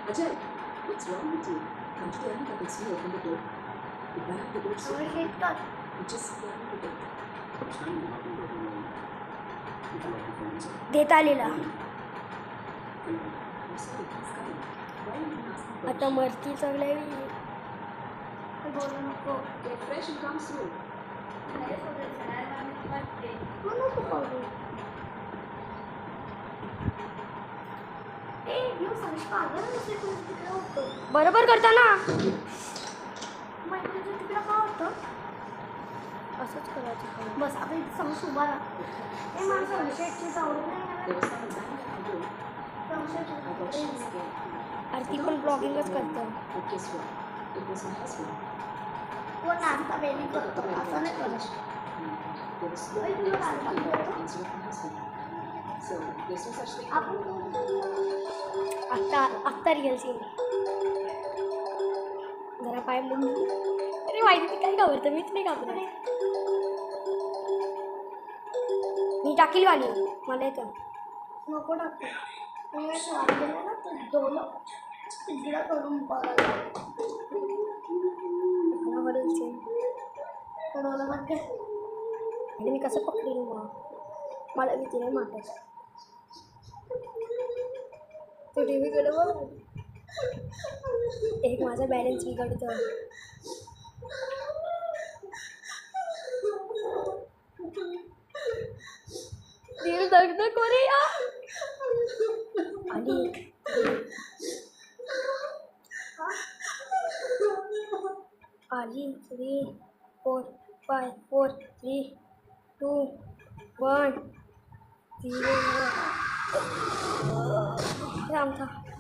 Ajay, what's wrong with you? Can't you tell me that it's me open the door? You banged the door so hard. You just slammed the door. देता आलेला I'm sorry, he's coming. Why are you asking आता permission? मरती सगळे बोलू नको Get fresh and come through. नको बोलू बरोबर करता ना असंच करायचं बस आपण समज उभा राहा There was someone banging at the door. I got so scared. अरे ती पण ब्लॉगिंगच करते But guess what? It was my husband. कोण नाश्ता वेली करतो असं नाही करत There was no place that he would answer my husband. So there's no such thing. आत्ता रिअल सीन जरा पाय मुंगी अरे माहिती ती काय घाबरतं मीच नाही घाबरत मी टाकील वाली मला येतं नको टाकतो ना ते दोन तिकडं करून बघायला आणि मी कसं पकडीन मग मला भीती नाही मारायचं तो टी व्हीकडे बघ एक माझा बॅलन्स बिघडतो दिल दर्द करे यार आणि आली 3 4 5 4 3 2 1 0 थांब